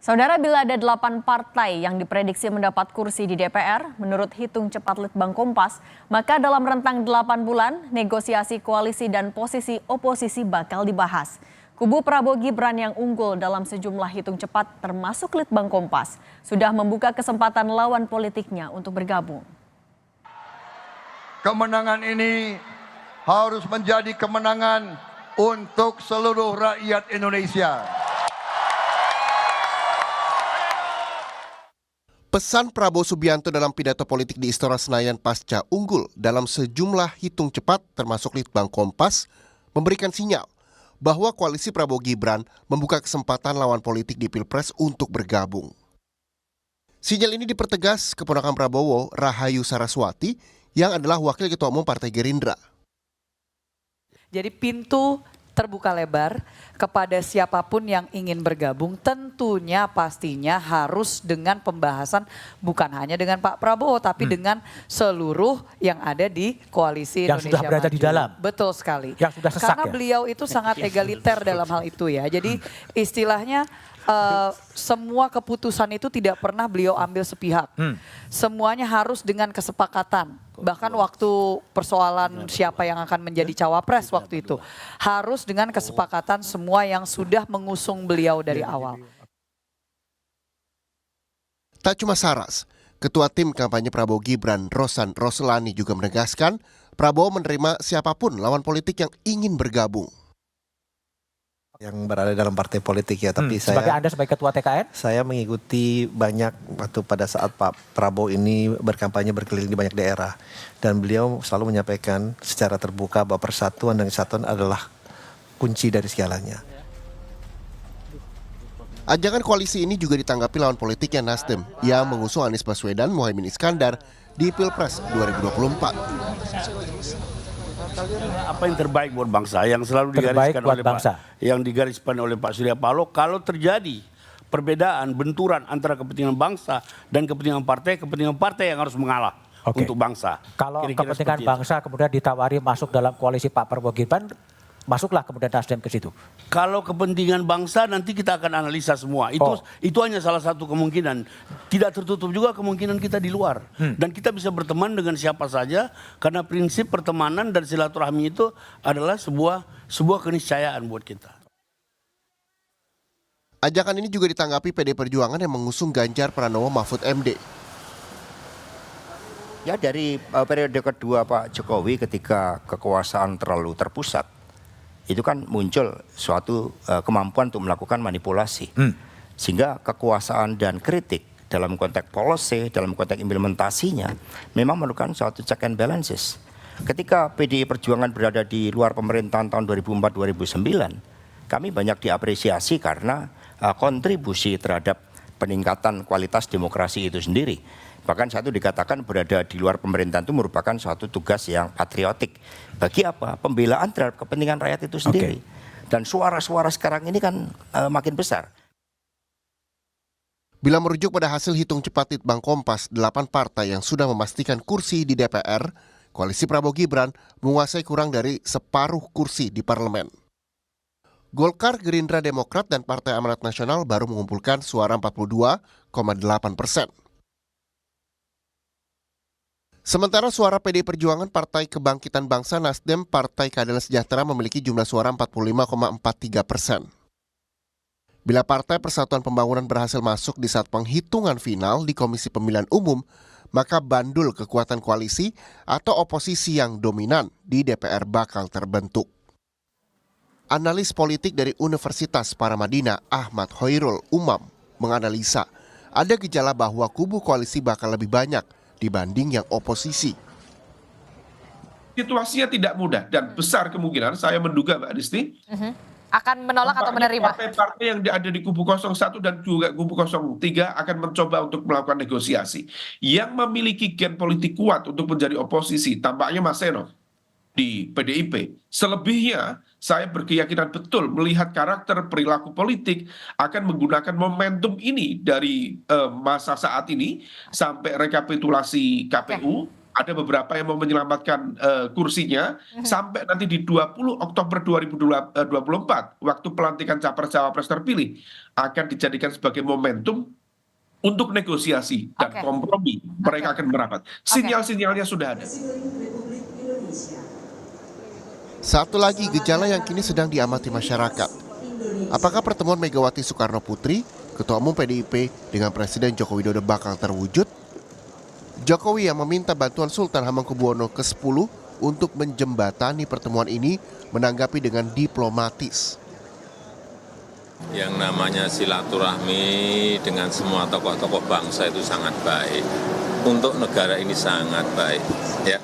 Saudara, bila ada 8 partai yang diprediksi mendapat kursi di DPR, menurut hitung cepat Litbang Kompas, maka dalam rentang 8 bulan, negosiasi koalisi dan posisi oposisi bakal dibahas. Kubu Prabowo Gibran yang unggul dalam sejumlah hitung cepat termasuk Litbang Kompas, sudah membuka kesempatan lawan politiknya untuk bergabung. Kemenangan ini harus menjadi kemenangan untuk seluruh rakyat Indonesia. Pesan Prabowo Subianto dalam pidato politik di Istora Senayan pasca unggul dalam sejumlah hitung cepat termasuk Litbang Kompas memberikan sinyal bahwa koalisi Prabowo Gibran membuka kesempatan lawan politik di Pilpres untuk bergabung. Sinyal ini dipertegas keponakan Prabowo, Rahayu Saraswati, yang adalah Wakil Ketua Umum Partai Gerindra. Jadi pintu terbuka lebar kepada siapapun yang ingin bergabung, tentunya pastinya harus dengan pembahasan bukan hanya dengan Pak Prabowo tapi dengan seluruh yang ada di koalisi yang Indonesia sudah berada Maju. di dalam. Betul sekali. Yang sudah sesak. Karena beliau itu sangat egaliter dalam hal itu ya. Jadi istilahnya semua keputusan itu tidak pernah beliau ambil sepihak. Semuanya harus dengan kesepakatan. Bahkan waktu persoalan siapa yang akan menjadi cawapres waktu itu. Harus dengan kesepakatan semua yang sudah mengusung beliau dari awal. Tak cuma Saras, Ketua Tim Kampanye Prabowo Gibran, Rosan Roslani juga menegaskan Prabowo menerima siapapun lawan politik yang ingin bergabung. Yang berada dalam partai politik ya, tapi sebagai Anda sebagai Ketua TKN? Saya mengikuti banyak waktu pada saat Pak Prabowo ini berkampanye berkeliling di banyak daerah. Dan beliau selalu menyampaikan secara terbuka bahwa persatuan dan kesatuan adalah kunci dari segalanya. Ajakan koalisi ini juga ditanggapi lawan politiknya Nasdem yang mengusung Anies Baswedan, Muhaimin Iskandar di Pilpres 2024. Apa yang terbaik buat bangsa yang selalu digariskan oleh Pak Surya Paloh. Kalau terjadi perbedaan, benturan antara kepentingan bangsa dan kepentingan partai yang harus mengalah untuk bangsa. Kalau kepentingan bangsa kemudian ditawari masuk dalam koalisi Pak Prabowo Gibran, masuklah kemudian Nasdem ke situ. Kalau kepentingan bangsa nanti kita akan analisa semua. Itu hanya salah satu kemungkinan. Tidak tertutup juga kemungkinan kita di luar. Dan kita bisa berteman dengan siapa saja karena prinsip pertemanan dan silaturahmi itu adalah sebuah keniscayaan buat kita. Ajakan ini juga ditanggapi PD Perjuangan yang mengusung Ganjar Pranowo Mahfud MD. Ya, dari periode kedua Pak Jokowi ketika kekuasaan terlalu terpusat, itu kan muncul suatu kemampuan untuk melakukan manipulasi. Sehingga kekuasaan dan kritik dalam konteks policy, dalam konteks implementasinya memang memerlukan suatu check and balances. Ketika PDI Perjuangan berada di luar pemerintahan tahun 2004-2009, kami banyak diapresiasi karena kontribusi terhadap peningkatan kualitas demokrasi itu sendiri. Bahkan satu dikatakan berada di luar pemerintahan itu merupakan suatu tugas yang patriotik. Bagi apa? Pembelaan terhadap kepentingan rakyat itu sendiri. Dan suara-suara sekarang ini kan makin besar. Bila merujuk pada hasil hitung cepat Litbang Kompas, 8 partai yang sudah memastikan kursi di DPR, koalisi Prabowo Gibran menguasai kurang dari separuh kursi di parlemen. Golkar, Gerindra, Demokrat, dan Partai Amanat Nasional baru mengumpulkan suara 42,8%. Sementara suara PD Perjuangan, Partai Kebangkitan Bangsa, Nasdem, Partai Keadilan Sejahtera memiliki jumlah suara 45,43%. Bila Partai Persatuan Pembangunan berhasil masuk di saat penghitungan final di Komisi Pemilihan Umum, maka bandul kekuatan koalisi atau oposisi yang dominan di DPR bakal terbentuk. Analis politik dari Universitas Paramadina, Ahmad Hoirul Umam, menganalisa ada gejala bahwa kubu koalisi bakal lebih banyak dibanding yang oposisi. Situasinya tidak mudah dan besar kemungkinan saya menduga Mbak Disti akan menolak atau menerima. Partai-partai yang ada di kubu 01 dan juga kubu 03 akan mencoba untuk melakukan negosiasi. Yang memiliki gen politik kuat untuk menjadi oposisi tampaknya Mas Seno di PDIP. Selebihnya saya berkeyakinan betul melihat karakter perilaku politik akan menggunakan momentum ini dari masa saat ini sampai rekapitulasi KPU ada beberapa yang mau menyelamatkan kursinya sampai nanti di 20 Oktober 2024 waktu pelantikan capres-cawapres terpilih akan dijadikan sebagai momentum untuk negosiasi dan kompromi. Mereka akan merapat. Sinyal-sinyalnya sudah ada. Satu lagi gejala yang kini sedang diamati masyarakat. Apakah pertemuan Megawati Soekarno Putri, Ketua Umum PDIP dengan Presiden Joko Widodo bakal terwujud? Jokowi yang meminta bantuan Sultan Hamengkubuwono ke-10 untuk menjembatani pertemuan ini menanggapi dengan diplomatis. Yang namanya silaturahmi dengan semua tokoh-tokoh bangsa itu sangat baik. Untuk negara ini sangat baik. Ya.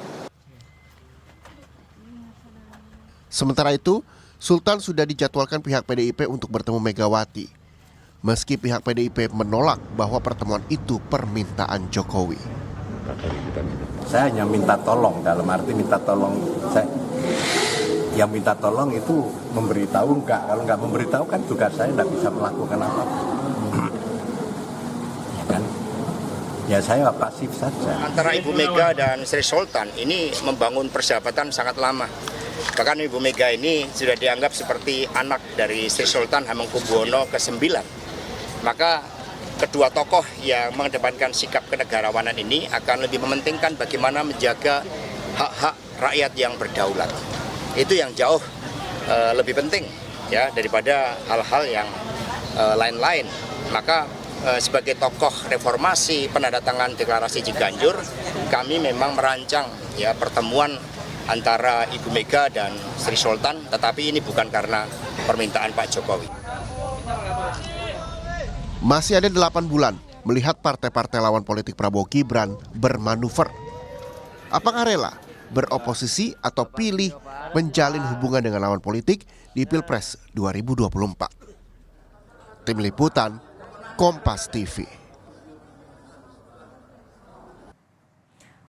Sementara itu, Sultan sudah dijadwalkan pihak PDIP untuk bertemu Megawati. Meski pihak PDIP menolak bahwa pertemuan itu permintaan Jokowi. Saya hanya minta tolong, dalam arti minta tolong. Yang minta tolong itu memberitahu enggak. Kalau enggak memberitahu kan tugas saya enggak bisa melakukan apa-apa. Ya kan? Ya saya pasif saja. Antara Ibu Mega dan Sri Sultan ini membangun persahabatan sangat lama. Bahkan Ibu Mega ini sudah dianggap seperti anak dari Sri Sultan Hamengkubuwono ke-9. Maka kedua tokoh yang mengedepankan sikap kenegarawanan ini akan lebih mementingkan bagaimana menjaga hak-hak rakyat yang berdaulat. Itu yang jauh lebih penting ya daripada hal-hal yang lain-lain. Maka sebagai tokoh reformasi penandatangan deklarasi Ciganjur, kami memang merancang ya pertemuan antara Ibu Mega dan Sri Sultan, tetapi ini bukan karena permintaan Pak Jokowi. Masih ada 8 bulan melihat partai-partai lawan politik Prabowo Gibran bermanuver. Apakah rela beroposisi atau pilih menjalin hubungan dengan lawan politik di Pilpres 2024? Tim Liputan, Kompas TV.